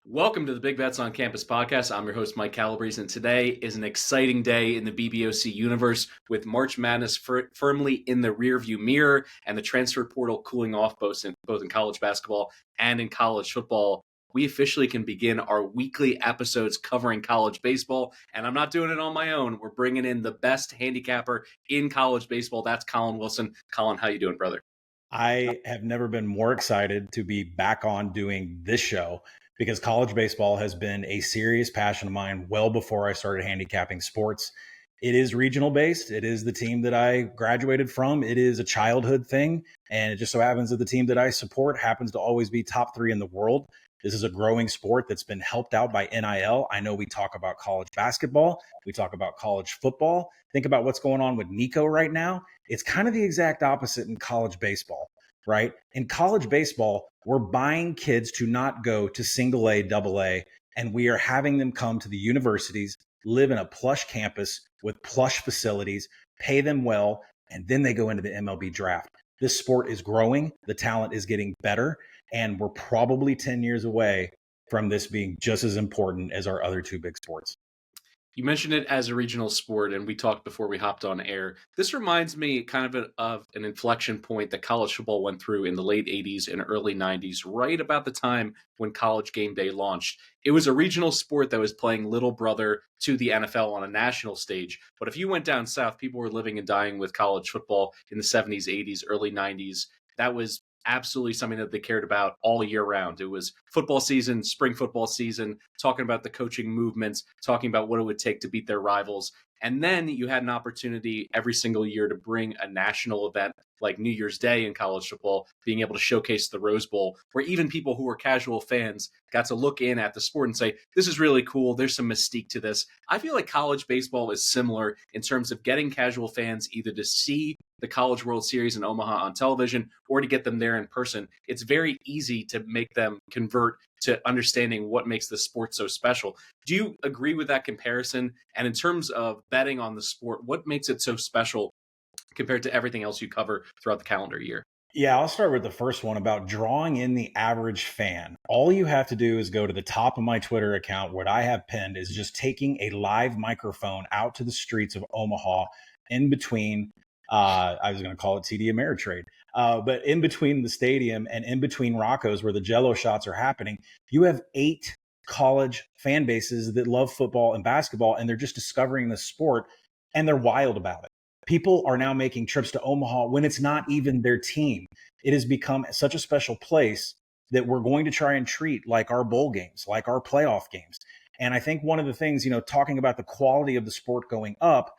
Welcome to the Big Bets on Campus podcast. I'm your host, Mike Calabrese, and today is an exciting day in the BBOC universe with March Madness firmly in the rearview mirror and the transfer portal cooling off both in college basketball and in college football. We officially can begin our weekly episodes covering college baseball, and I'm not doing it on my own. We're bringing in the best handicapper in college baseball. That's Collin Wilson. Collin, how you doing, brother? I have never been more excited to be back on doing this show because college baseball has been a serious passion of mine well before I started handicapping sports. It is regional based. It is the team that I graduated from. It is a childhood thing. And it just so happens that the team that I support happens to always be top 3 in the world. This is a growing sport that's been helped out by NIL. I know we talk about college basketball. We talk about college football. Think about what's going on with Nico right now. It's kind of the exact opposite in college baseball, right? In college baseball, we're buying kids to not go to single A, double A, and we are having them come to the universities, live in a plush campus with plush facilities, pay them well, and then they go into the MLB draft. This sport is growing. The talent is getting better, and we're probably 10 years away from this being just as important as our other two big sports. You mentioned it as a regional sport, and we talked before we hopped on air. This reminds me kind of an inflection point that college football went through in the late 80s and early 90s, right about the time when College Game Day launched. It was a regional sport that was playing little brother to the NFL on a national stage. But if you went down south, people were living and dying with college football in the 70s, 80s, early 90s. That was absolutely something that they cared about all year round. It was football season, spring football season, talking about the coaching movements, talking about what it would take to beat their rivals. And then you had an opportunity every single year to bring a national event like New Year's Day in college football, being able to showcase the Rose Bowl, where even people who were casual fans got to look in at the sport and say, this is really cool. There's some mystique to this. I feel like college baseball is similar in terms of getting casual fans either to see the College World Series in Omaha on television or to get them there in person. It's very easy to make them convert to understanding what makes the sport so special. Do you agree with that comparison? And in terms of betting on the sport, what makes it so special compared to everything else you cover throughout the calendar year? Yeah, I'll start with the first one about drawing in the average fan. All you have to do is go to the top of my Twitter account. What I have pinned is just taking a live microphone out to the streets of Omaha in between, I was going to call it TD Ameritrade, but in between the stadium and in between Rocco's where the Jello shots are happening, you have 8 college fan bases that love football and basketball, and they're just discovering the sport and they're wild about it. People are now making trips to Omaha when it's not even their team. It has become such a special place that we're going to try and treat like our bowl games, like our playoff games. And I think one of the things, talking about the quality of the sport going up,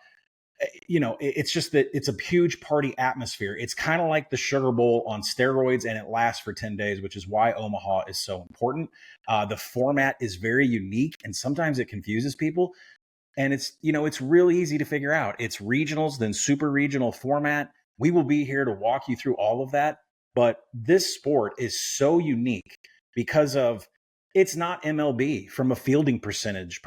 it's just that it's a huge party atmosphere. It's kind of like the Sugar Bowl on steroids, and it lasts for 10 days, which is why Omaha is so important. The format is very unique, and sometimes it confuses people. And it's really easy to figure out. It's regionals, then super regional format. We will be here to walk you through all of that. But this sport is so unique because of it's not MLB from a fielding percentage.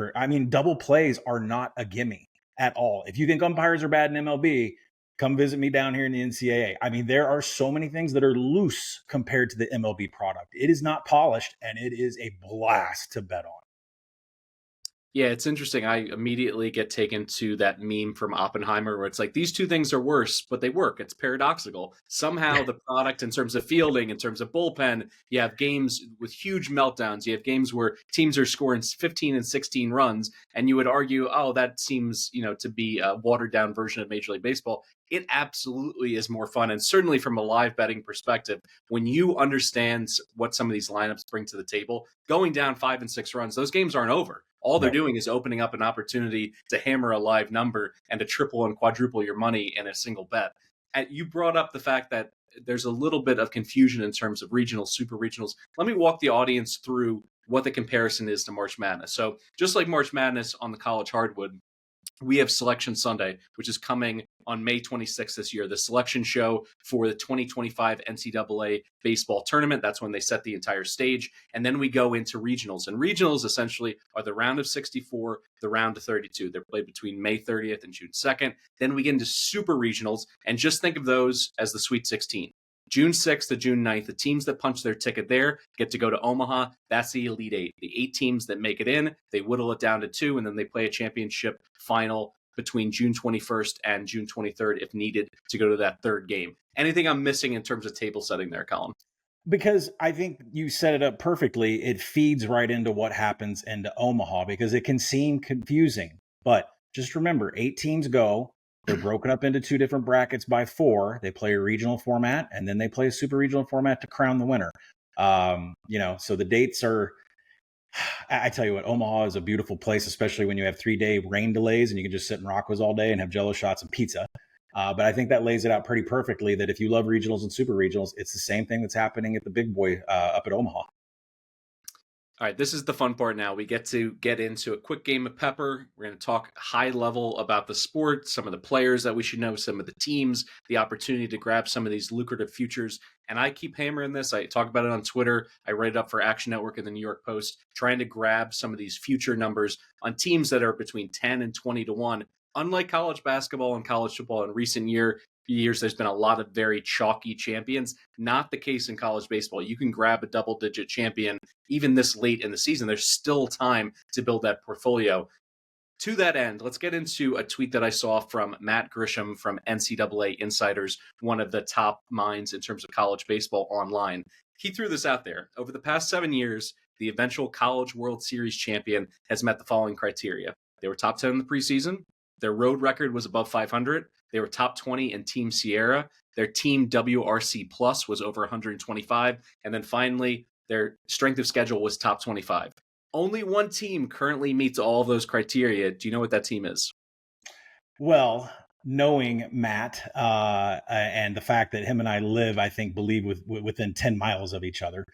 Double plays are not a gimme at all. If you think umpires are bad in MLB, come visit me down here in the NCAA. There are so many things that are loose compared to the MLB product. It is not polished, and it is a blast to bet on. Yeah, it's interesting. I immediately get taken to that meme from Oppenheimer where it's like, these two things are worse, but they work. It's paradoxical. Somehow the product in terms of fielding, in terms of bullpen, you have games with huge meltdowns. You have games where teams are scoring 15 and 16 runs, and you would argue, oh, that seems, to be a watered down version of Major League Baseball. It absolutely is more fun. And certainly from a live betting perspective, when you understand what some of these lineups bring to the table, going down 5 and 6 runs, those games aren't over. All they're doing is opening up an opportunity to hammer a live number and to triple and quadruple your money in a single bet. And you brought up the fact that there's a little bit of confusion in terms of regionals, super regionals. Let me walk the audience through what the comparison is to March Madness. So just like March Madness on the college hardwood, we have Selection Sunday, which is coming on May 26th this year, the selection show for the 2025 NCAA baseball tournament. That's when they set the entire stage. And then we go into regionals. And regionals essentially are the round of 64, the round of 32. They're played between May 30th and June 2nd. Then we get into super regionals. And just think of those as the Sweet 16. June 6th to June 9th, the teams that punch their ticket there get to go to Omaha. That's the Elite Eight. The 8 teams that make it in, they whittle it down to 2, and then they play a championship final between June 21st and June 23rd if needed to go to that third game. Anything I'm missing in terms of table setting there, Collin? Because I think you set it up perfectly. It feeds right into what happens into Omaha because it can seem confusing. But just remember, 8 teams go. They're broken up into 2 different brackets by 4. They play a regional format, and then they play a super regional format to crown the winner. So the dates are, I tell you what, Omaha is a beautiful place, especially when you have 3-day rain delays and you can just sit in Rockwoods all day and have Jello shots and pizza. But I think that lays it out pretty perfectly that if you love regionals and super regionals, it's the same thing that's happening at the big boy up at Omaha. All right, this is the fun part now. We get to get into a quick game of Pepper. We're going to talk high level about the sport, some of the players that we should know, some of the teams, the opportunity to grab some of these lucrative futures. And I keep hammering this. I talk about it on Twitter. I write it up for Action Network and the New York Post, trying to grab some of these future numbers on teams that are between 10 and 20 to 1. Unlike college basketball and college football in recent years, there's been a lot of very chalky champions. Not the case in college baseball. You can grab a double-digit champion even this late in the season. There's still time to build that portfolio. To that end, let's get into a tweet that I saw from Matt Grisham from NCAA Insiders, one of the top minds in terms of college baseball online. He threw this out there. Over the past 7 years, the eventual College World Series champion has met the following criteria. They were top 10 in the preseason. Their road record was above 500. They were top 20 in Team Sierra. Their team WRC plus was over 125. And then finally, their strength of schedule was top 25. Only one team currently meets all of those criteria. Do you know what that team is? Well, knowing Matt and the fact that him and I believe within 10 miles of each other,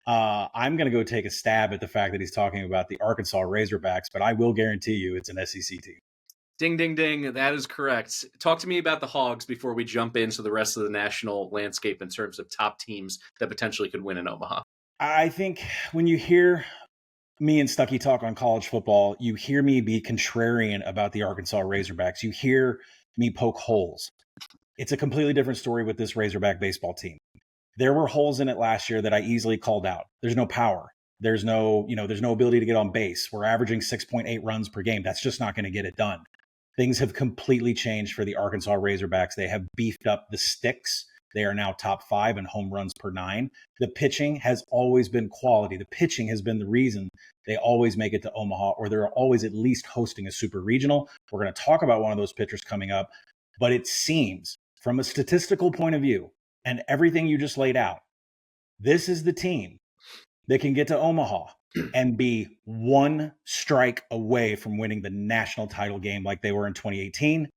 I'm going to go take a stab at the fact that he's talking about the Arkansas Razorbacks, but I will guarantee you it's an SEC team. Ding, ding, ding. That is correct. Talk to me about the Hogs before we jump into the rest of the national landscape in terms of top teams that potentially could win in Omaha. I think when you hear me and Stuckey talk on college football, you hear me be contrarian about the Arkansas Razorbacks. You hear me poke holes. It's a completely different story with this Razorback baseball team. There were holes in it last year that I easily called out. There's no power. There's no ability to get on base. We're averaging 6.8 runs per game. That's just not going to get it done. Things have completely changed for the Arkansas Razorbacks. They have beefed up the sticks. They are now top 5 in home runs per 9. The pitching has always been quality. The pitching has been the reason they always make it to Omaha, or they're always at least hosting a super regional. We're going to talk about one of those pitchers coming up. But it seems, from a statistical point of view, and everything you just laid out, this is the team that can get to Omaha and be one strike away from winning the national title game like they were in 2018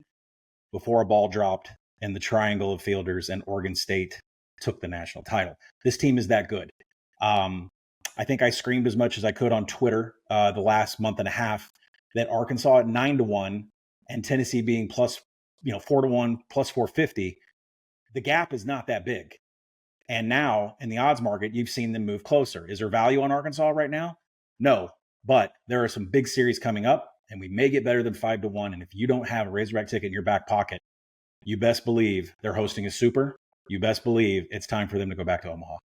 before a ball dropped in the triangle of fielders and Oregon State took the national title. This team is that good. I think I screamed as much as I could on Twitter the last month and a half that Arkansas at 9-1 and Tennessee being plus 4-1 plus 450. The gap is not that big. And now in the odds market, you've seen them move closer. Is there value on Arkansas right now? No, but there are some big series coming up and we may get better than 5-1. And if you don't have a Razorback ticket in your back pocket, you best believe they're hosting a super. You best believe it's time for them to go back to Omaha.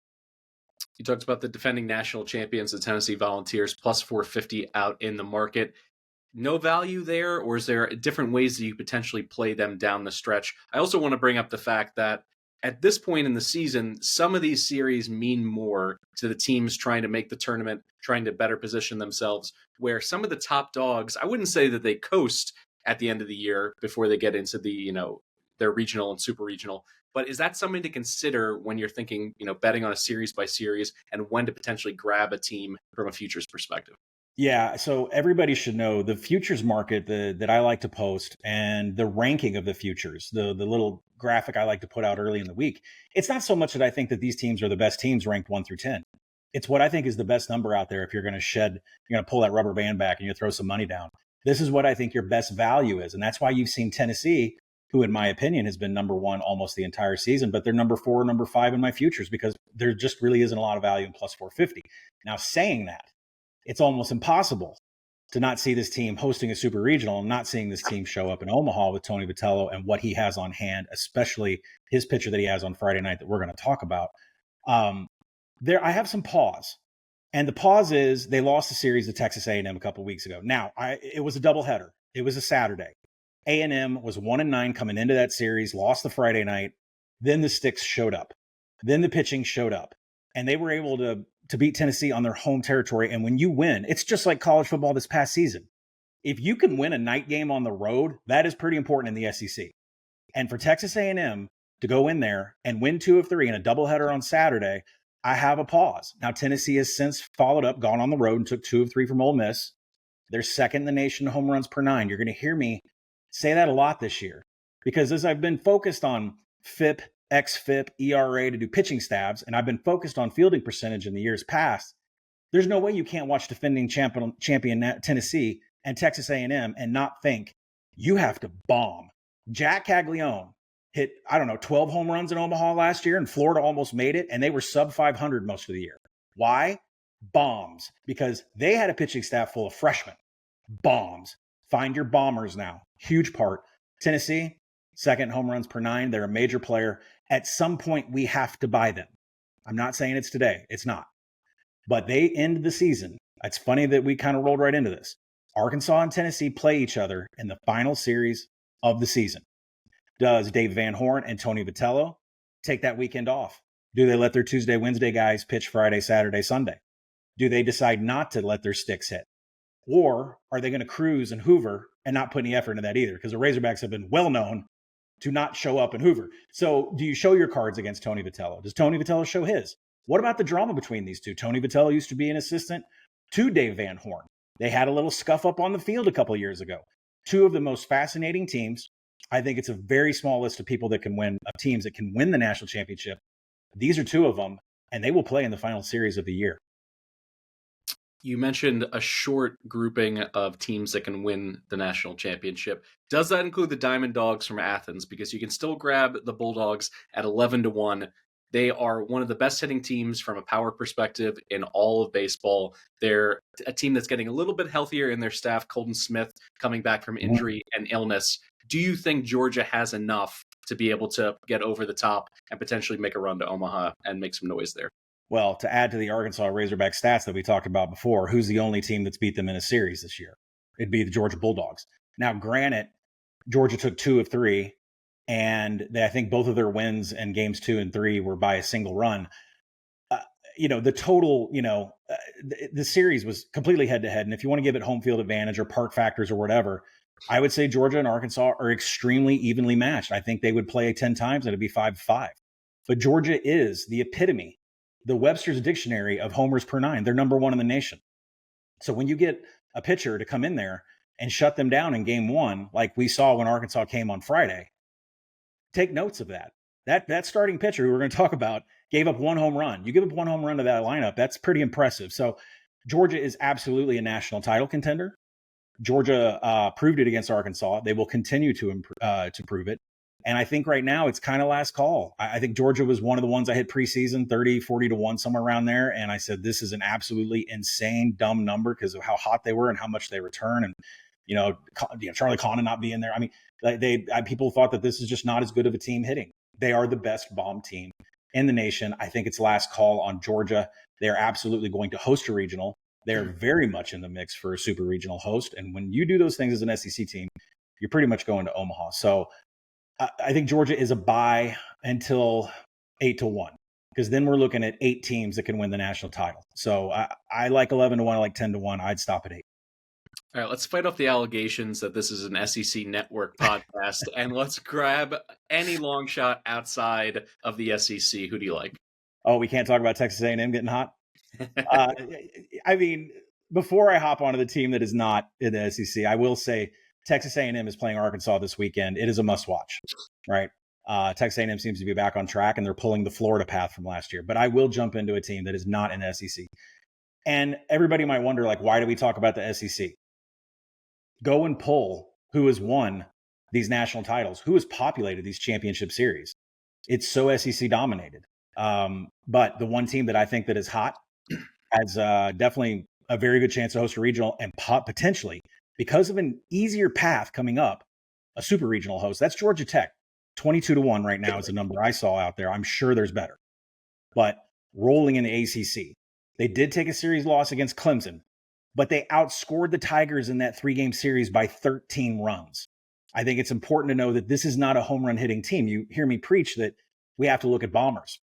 You talked about the defending national champions, the Tennessee Volunteers, plus 450 out in the market. No value there, or is there different ways that you potentially play them down the stretch? I also want to bring up the fact that at this point in the season, some of these series mean more to the teams trying to make the tournament, trying to better position themselves, where some of the top dogs, I wouldn't say that they coast at the end of the year before they get into the, their regional and super regional. But is that something to consider when you're thinking, betting on a series by series and when to potentially grab a team from a futures perspective? Yeah, so everybody should know the futures market that I like to post and the ranking of the futures, the little graphic I like to put out early in the week. It's not so much that I think that these teams are the best teams ranked 1 through 10. It's what I think is the best number out there if you're going to pull that rubber band back and you throw some money down. This is what I think your best value is. And that's why you've seen Tennessee, who in my opinion has been number 1 almost the entire season, but they're number 4, number 5 in my futures because there just really isn't a lot of value in plus 450. Now saying that, it's almost impossible to not see this team hosting a super regional and not seeing this team show up in Omaha with Tony Vitello and what he has on hand, especially his pitcher that he has on Friday night that we're going to talk about. I have some pause. And the pause is they lost the series to Texas A&M a couple weeks ago. Now, it was a doubleheader. It was a Saturday. A&M was 1-9 coming into that series, lost the Friday night. Then the sticks showed up. Then the pitching showed up. And they were able to beat Tennessee on their home territory. And when you win, it's just like college football this past season. If you can win a night game on the road, that is pretty important in the SEC. And for Texas A&M to go in there and win 2 of 3 in a doubleheader on Saturday, I have a pause. Now, Tennessee has since followed up, gone on the road and took 2 of 3 from Ole Miss. They're second in the nation in home runs per 9. You're going to hear me say that a lot this year because as I've been focused on FIP, XFIP, ERA to do pitching stabs, and I've been focused on fielding percentage in the years past, there's no way you can't watch defending champion Tennessee and Texas A&M and not think you have to bomb. Jack Caglione hit, 12 home runs in Omaha last year, and Florida almost made it, and they were sub 500 most of the year. Why? Bombs. Because they had a pitching staff full of freshmen. Bombs. Find your bombers now. Huge part. Tennessee, second home runs per 9. They're a major player. At some point, we have to buy them. I'm not saying it's today. It's not. But they end the season. It's funny that we kind of rolled right into this. Arkansas and Tennessee play each other in the final series of the season. Does Dave Van Horn and Tony Vitello take that weekend off? Do they let their Tuesday, Wednesday guys pitch Friday, Saturday, Sunday? Do they decide not to let their sticks hit? Or are they going to cruise and Hoover and not put any effort into that either? Because the Razorbacks have been well known to not show up in Hoover. So do you show your cards against Tony Vitello? Does Tony Vitello show his? What about the drama between these two? Tony Vitello used to be an assistant to Dave Van Horn. They had a little scuff up on the field a couple of years ago. 2 of the most fascinating teams. I think it's a very small list of people that can win, of teams that can win the national championship. These are 2 of them, and they will play in the final series of the year. You mentioned a short grouping of teams that can win the national championship. Does that include the Diamond Dogs from Athens? Because you can still grab the Bulldogs at 11-1. They are one of the best hitting teams from a power perspective in all of baseball. They're a team that's getting a little bit healthier in their staff. Colton Smith coming back from injury and illness. Do you think Georgia has enough to be able to get over the top and potentially make a run to Omaha and make some noise there? Well, to add to the Arkansas Razorback stats that we talked about before, who's the only team that's beat them in a series this year? It'd be the Georgia Bulldogs. Now, granted, Georgia took 2 of 3, and I think both of their wins in games 2 and 3 were by a single run. The total, the series was completely head-to-head. And if you want to give it home field advantage or park factors or whatever, I would say Georgia and Arkansas are extremely evenly matched. I think they would play 10 times and it'd be 5-5. But Georgia is the epitome, the Webster's Dictionary of homers per 9. They're number 1 in the nation. So when you get a pitcher to come in there and shut them down in game 1, like we saw when Arkansas came on Friday, take notes of that. That starting pitcher who we're going to talk about gave up 1 home run. You give up 1 home run to that lineup, that's pretty impressive. So Georgia is absolutely a national title contender. Georgia proved it against Arkansas. They will continue to prove it. And I think right now it's kind of last call. I think Georgia was one of the ones I hit preseason, 30, 40-1, somewhere around there. And I said, this is an absolutely insane, dumb number because of how hot they were and how much they return. And, Charlie Connon not being there. I mean, people thought that this is just not as good of a team hitting. They are the best bomb team in the nation. I think it's last call on Georgia. They're absolutely going to host a regional. They're very much in the mix for a super regional host. And when you do those things as an SEC team, you're pretty much going to Omaha. So I think Georgia is a buy until 8-1, because then we're looking at 8 teams that can win the national title. So I like 11-1, I like 10-1. I'd stop at 8. All right, let's fight off the allegations that this is an SEC network podcast, and let's grab any long shot outside of the SEC. Who do you like? Oh, we can't talk about Texas A&M getting hot? I mean, before I hop onto the team that is not in the SEC, I will say Texas A&M is playing Arkansas this weekend. It is a must-watch, right? Texas A&M seems to be back on track, and they're pulling the Florida path from last year. But I will jump into a team that is not in the SEC. And everybody might wonder, why do we talk about the SEC? Go and pull who has won these national titles, who has populated these championship series. It's so SEC dominated. But the one team that I think that is hot has definitely a very good chance to host a regional and potentially, because of an easier path coming up, a super regional host. That's Georgia Tech. 22-1 right now is the number I saw out there. I'm sure there's better. But rolling in the ACC, they did take a series loss against Clemson, but they outscored the Tigers in that 3-game series by 13 runs. I think it's important to know that this is not a home run hitting team. You hear me preach that we have to look at Bombers.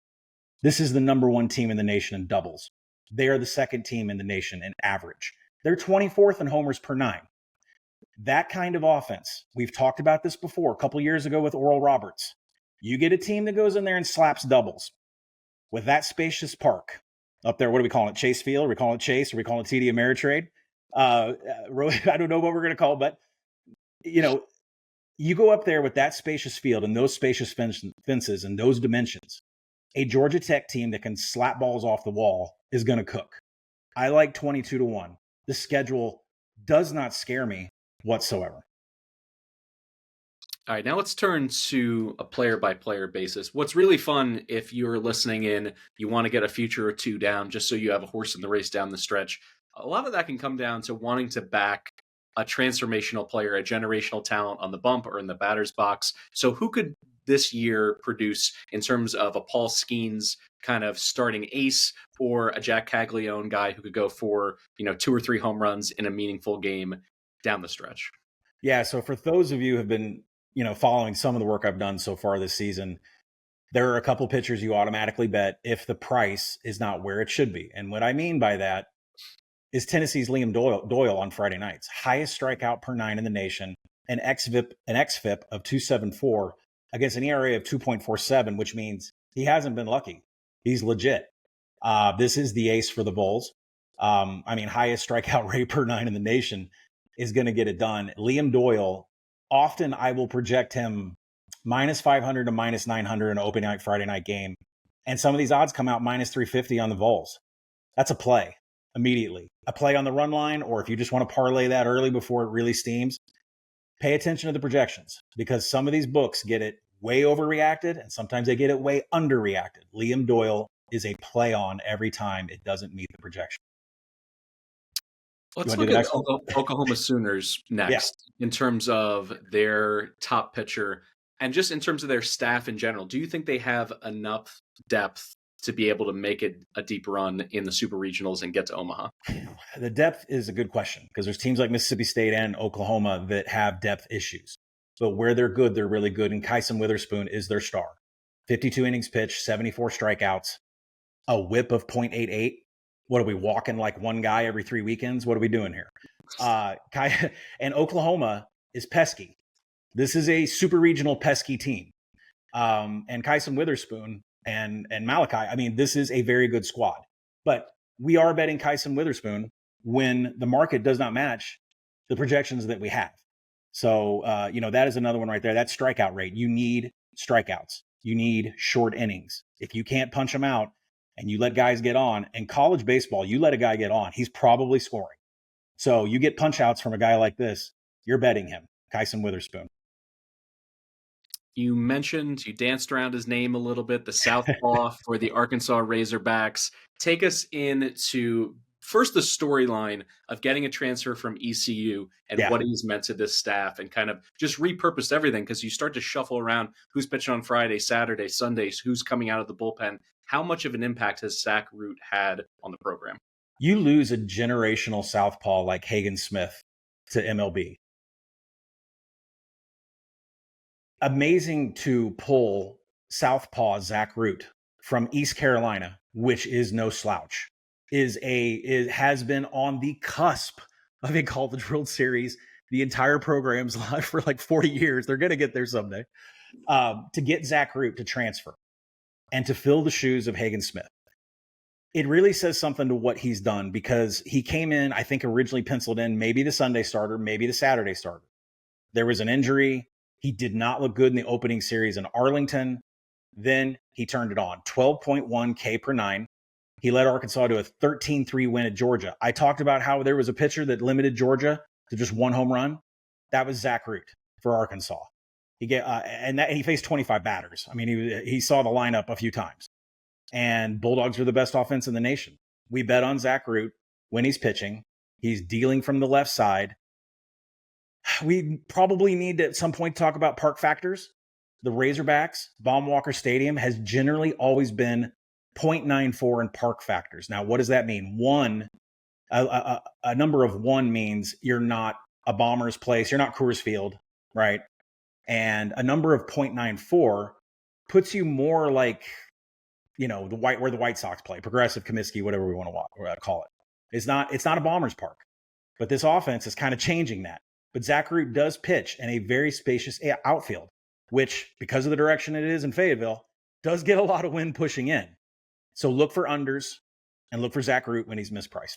This is the number 1 team in the nation in doubles. They are the 2nd team in the nation in average. They're 24th in homers per 9. That kind of offense, we've talked about this before, a couple years ago with Oral Roberts. You get a team that goes in there and slaps doubles with that spacious park up there. What do we call it? Chase Field? Are we calling it Chase? Are we calling it TD Ameritrade? I don't know what we're going to call it, but you go up there with that spacious field and those spacious fences and those dimensions. A Georgia Tech team that can slap balls off the wall is going to cook. I like 22-1. The schedule does not scare me whatsoever. All right, now let's turn to a player-by-player basis. What's really fun, if you're listening in, you want to get a future or 2 down just so you have a horse in the race down the stretch. A lot of that can come down to wanting to back a transformational player, a generational talent on the bump or in the batter's box. So who could this year produce in terms of a Paul Skeens kind of starting ace or a Jack Caglione guy who could go for, 2 or 3 home runs in a meaningful game down the stretch? Yeah, so for those of you who have been, following some of the work I've done so far this season, there are a couple pitchers you automatically bet if the price is not where it should be. And what I mean by that is Tennessee's Liam Doyle on Friday nights. Highest strikeout per 9 in the nation, an xFIP of 2.74 against an ERA of 2.47, which means he hasn't been lucky. He's legit. This is the ace for the Bulls. Highest strikeout rate per 9 in the nation is going to get it done. Liam Doyle, often I will project him minus 500 to minus 900 in an opening night Friday night game. And some of these odds come out minus 350 on the Vols. That's a play immediately. A play on the run line, or if you just want to parlay that early before it really steams, pay attention to the projections because some of these books get it way overreacted and sometimes they get it way underreacted. Liam Doyle is a play on every time it doesn't meet the projection. Let's look at Oklahoma Sooners next in terms of their top pitcher and just in terms of their staff in general. Do you think they have enough depth to be able to make it a deep run in the super regionals and get to Omaha? The depth is a good question because there's teams like Mississippi State and Oklahoma that have depth issues. But where they're good, they're really good. And Kyson Witherspoon is their star. 52 innings pitched, 74 strikeouts, a whip of .88. What are we walking like one guy every 3 weekends? What are we doing here? And Oklahoma is pesky. This is a super regional pesky team. And Kyson Witherspoon and Malachi, this is a very good squad. But we are betting Kyson Witherspoon when the market does not match the projections that we have. So, that is another one right there. That strikeout rate. You need strikeouts. You need short innings. If you can't punch them out, and you let guys get on, in college baseball, you let a guy get on, he's probably scoring. So you get punch outs from a guy like this, you're betting him, Kyson Witherspoon. You danced around his name a little bit, the southpaw for the Arkansas Razorbacks. Take us into first the storyline of getting a transfer from ECU and what he's meant to this staff and kind of just repurposed everything because you start to shuffle around who's pitching on Friday, Saturday, Sundays, who's coming out of the bullpen. How much of an impact has Zach Root had on the program? You lose a generational southpaw like Hagen Smith to MLB. Amazing to pull southpaw Zach Root from East Carolina, which is no slouch, has been on the cusp of a College World Series. The entire program's live for like 40 years. They're going to get there someday. To get Zach Root to transfer and to fill the shoes of Hagen Smith. It really says something to what he's done because he came in, I think originally penciled in maybe the Sunday starter, maybe the Saturday starter. There was an injury. He did not look good in the opening series in Arlington. Then he turned it on. 12.1 K per 9. He led Arkansas to a 13-3 win at Georgia. I talked about how there was a pitcher that limited Georgia to just one home run. That was Zach Root for Arkansas. He faced 25 batters. He saw the lineup a few times. And Bulldogs are the best offense in the nation. We bet on Zach Root when he's pitching. He's dealing from the left side. We probably need to at some point talk about park factors. The Razorbacks, Baum-Walker Stadium has generally always been 0.94 in park factors. Now, what does that mean? A number of 1 means you're not a Bombers place, you're not Coors Field, right? And a number of 0.94 puts you more like, where the White Sox play, Progressive, Comiskey, whatever we want to call it. It's not a Bombers park, but this offense is kind of changing that. But Zach Root does pitch in a very spacious outfield, which, because of the direction it is in Fayetteville, does get a lot of wind pushing in. So look for unders and look for Zach Root when he's mispriced.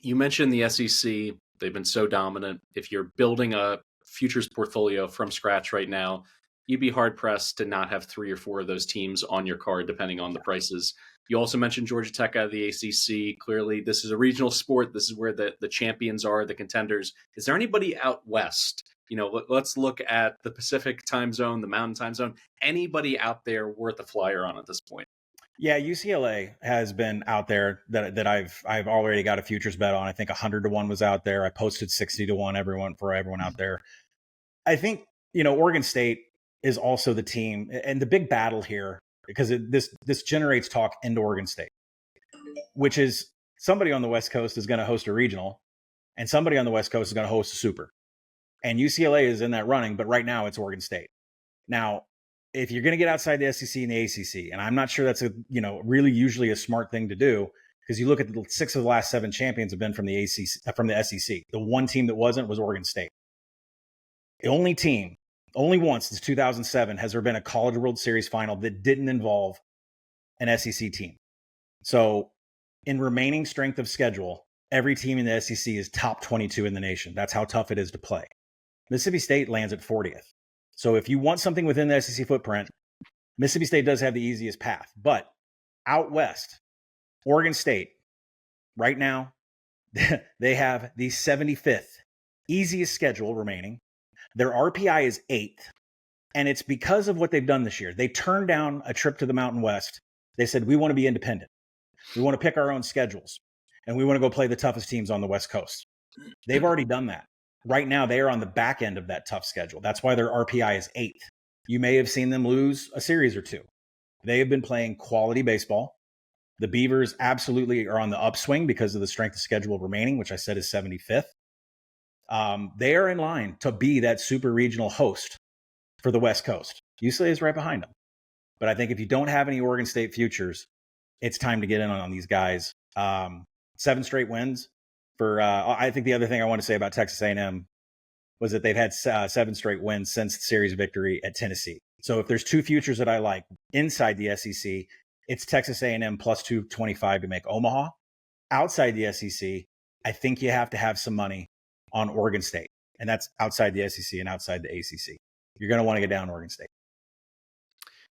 You mentioned the SEC. They've been so dominant. If you're building a futures portfolio from scratch right now, you'd be hard-pressed to not have 3 or 4 of those teams on your card, depending on the prices. You also mentioned Georgia Tech out of the ACC. Clearly, this is a regional sport. This is where the champions are, the contenders. Is there anybody out west? Let's look at the Pacific time zone, the Mountain time zone. Anybody out there worth a flyer on at this point? Yeah, UCLA has been out there that I've already got a futures bet on. I think 100-1 was out there. I posted 60-1 for everyone out there. I think, Oregon State is also the team, and the big battle here, because this generates talk into Oregon State, which is somebody on the West Coast is going to host a regional, and somebody on the West Coast is going to host a super. And UCLA is in that running, but right now it's Oregon State. Now, if you're going to get outside the SEC and the ACC, and I'm not sure that's really usually a smart thing to do, because you look at the 6 of the last 7 champions have been from the SEC. The one team that wasn't was Oregon State. The only once since 2007 has there been a College World Series final that didn't involve an SEC team. So in remaining strength of schedule, every team in the SEC is top 22 in the nation. That's how tough it is to play. Mississippi State lands at 40th. So if you want something within the SEC footprint, Mississippi State does have the easiest path. But out west, Oregon State, right now, they have the 75th easiest schedule remaining. Their RPI is 8th. And it's because of what they've done this year. They turned down a trip to the Mountain West. They said, we want to be independent. We want to pick our own schedules. And we want to go play the toughest teams on the West Coast. They've already done that. Right now, they are on the back end of that tough schedule. That's why their RPI is 8th. You may have seen them lose a series or 2. They have been playing quality baseball. The Beavers absolutely are on the upswing because of the strength of schedule remaining, which I said is 75th. They are in line to be that super regional host for the West Coast. UCLA is right behind them. But I think if you don't have any Oregon State futures, it's time to get in on these guys. 7 straight wins. I think the other thing I want to say about Texas A&M was that they've had 7 straight wins since the series victory at Tennessee. So if there's 2 futures that I like inside the SEC, it's Texas A&M plus 225 to make Omaha. Outside the SEC, I think you have to have some money on Oregon State, and that's outside the SEC and outside the ACC. You're going to want to get down Oregon State.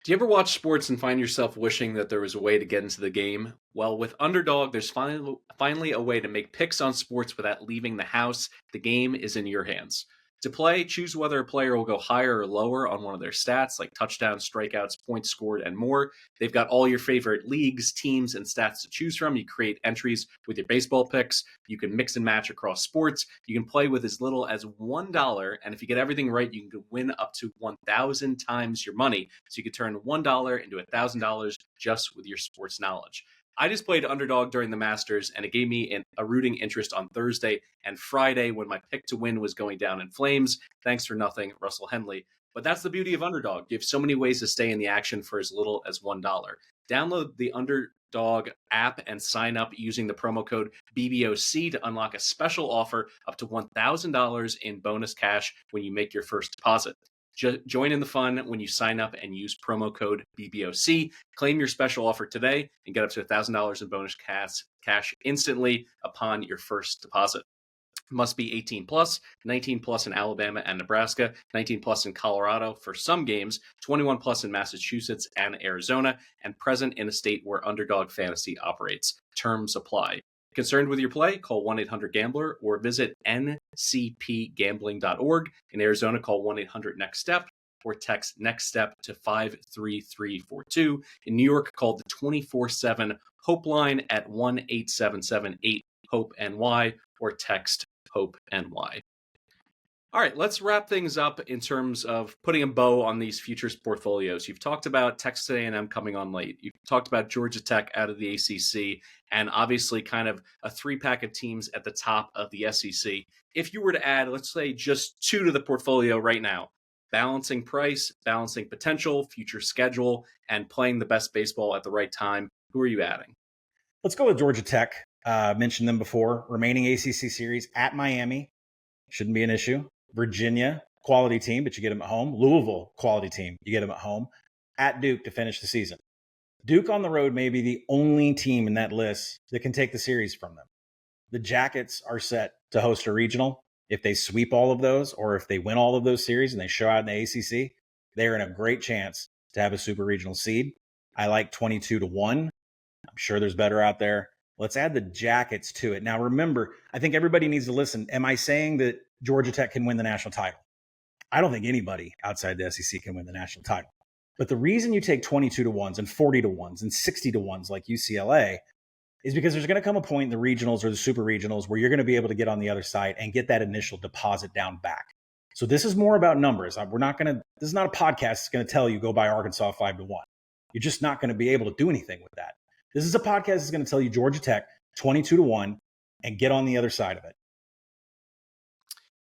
Do you ever watch sports and find yourself wishing that there was a way to get into the game? Well, with Underdog, there's finally a way to make picks on sports without leaving the house. The game is in your hands. To play, choose whether a player will go higher or lower on one of their stats, like touchdowns, strikeouts, points scored, and more. They've got all your favorite leagues, teams, and stats to choose from. You create entries with your baseball picks. You can mix and match across sports. You can play with as little as $1, and if you get everything right, you can win up to 1,000 times your money. So you could turn $1 into $1,000 just with your sports knowledge. I just played Underdog during the Masters, and it gave me a rooting interest on Thursday and Friday when my pick to win was going down in flames. Thanks for nothing, Russell Henley. But that's the beauty of Underdog. You have so many ways to stay in the action for as little as $1. Download the Underdog app and sign up using the promo code BBOC to unlock a special offer up to $1,000 in bonus cash when you make your first deposit. Join in the fun when you sign up and use promo code BBOC. Claim your special offer today and get up to $1,000 in bonus cash instantly upon your first deposit. Must be 18 plus, 19 plus in Alabama and Nebraska, 19 plus in Colorado for some games, 21 plus in Massachusetts and Arizona, and present in a state where Underdog Fantasy operates. Terms apply. Concerned with your play? Call 1-800-GAMBLER or visit ncpgambling.org. In Arizona, call 1-800-NEXT-STEP. or text next step to 53342. In New York, call the 24/7 Hope line at 1-877-8-HOPE-NY or text HOPE-NY. All right, let's wrap things up in terms of putting a bow on these futures portfolios. You've talked about Texas A&M coming on late. You've talked about Georgia Tech out of the ACC, and obviously kind of a three-pack of teams at the top of the SEC. If you were to add, let's say, just two to the portfolio right now, balancing price, balancing potential, future schedule, and playing the best baseball at the right time, who are you adding? Let's go with Georgia Tech. Mentioned them before. Remaining ACC series at Miami. Shouldn't be an issue. Virginia, quality team, but you get them at home. Louisville, quality team. You get them at home. At Duke to finish the season. Duke on the road may be the only team in that list that can take the series from them. The Jackets are set to host a regional. If they sweep all of those, or if they win all of those series and they show out in the ACC, they're in a great chance to have a super regional seed. I like 22-1. I'm sure there's better out there. Let's add the Jackets to it. Now, remember, I think everybody needs to listen. Am I saying that Georgia Tech can win the national title? I don't think anybody outside the SEC can win the national title. But the reason you take 22-1s and 40-1s and 60-1s like UCLA is because there's going to come a point in the regionals or the super regionals where you're going to be able to get on the other side and get that initial deposit down back. So this is more about numbers. This is not a podcast that's going to tell you go buy Arkansas 5-1. You're just not going to be able to do anything with that. This is a podcast that's going to tell you Georgia Tech 22-1 and get on the other side of it.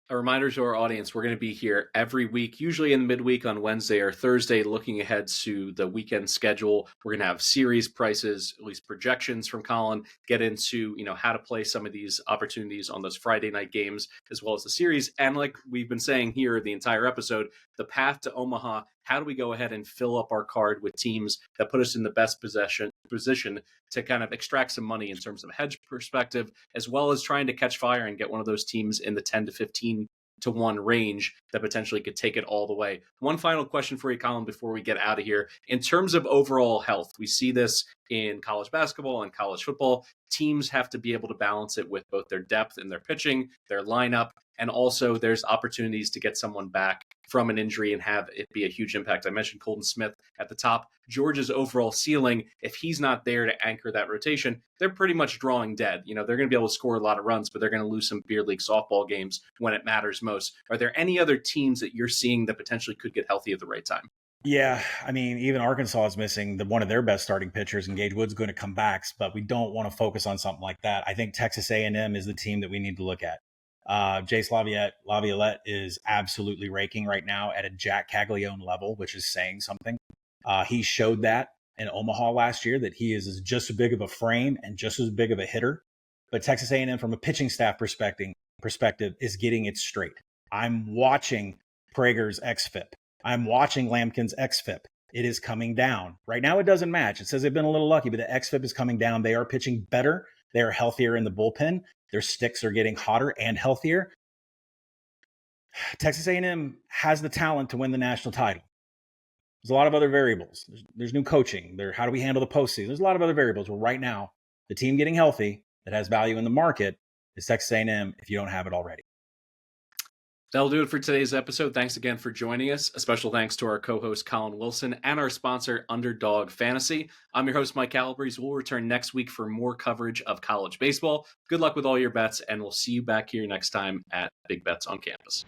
A reminder to our audience, we're going to be here every week, usually in the midweek on Wednesday or Thursday, looking ahead to the weekend schedule. We're going to have series prices, at least projections from Collin, get into, how to play some of these opportunities on those Friday night games, as well as the series. And like we've been saying here the entire episode, the path to Omaha, how do we go ahead and fill up our card with teams that put us in the best position to kind of extract some money in terms of hedge perspective, as well as trying to catch fire and get one of those teams in the 10 to 15 to 1 range that potentially could take it all the way. One final question for you, Collin, before we get out of here. In terms of overall health, we see this in college basketball and college football. Teams have to be able to balance it with both their depth and their pitching, their lineup, and also there's opportunities to get someone back from an injury and have it be a huge impact. I mentioned Colton Smith at the top. Georgia's overall ceiling, if he's not there to anchor that rotation, they're pretty much drawing dead. They're going to be able to score a lot of runs, but they're going to lose some beer league softball games when it matters most. Are there any other teams that you're seeing that potentially could get healthy at the right time? Yeah, even Arkansas is missing one of their best starting pitchers, and Gage Wood's going to come back, but we don't want to focus on something like that. I think Texas A&M is the team that we need to look at. Jace Laviolette is absolutely raking right now at a Jack Caglione level, which is saying something. He showed that in Omaha last year, that he is just as big of a frame and just as big of a hitter. But Texas A&M, from a pitching staff perspective, is getting it straight. I'm watching Prager's xFIP. I'm watching Lampkin's xFIP. It is coming down. Right now, it doesn't match. It says they've been a little lucky, but the xFIP is coming down. They are pitching better. They are healthier in the bullpen. Their sticks are getting hotter and healthier. Texas A&M has the talent to win the national title. There's a lot of other variables. There's new coaching. How do we handle the postseason? There's a lot of other variables. But right now, the team getting healthy that has value in the market is Texas A&M if you don't have it already. That'll do it for today's episode. Thanks again for joining us. A special thanks to our co-host, Collin Wilson, and our sponsor, Underdog Fantasy. I'm your host, Mike Calabrese. We'll return next week for more coverage of college baseball. Good luck with all your bets, and we'll see you back here next time at Big Bets on Campus.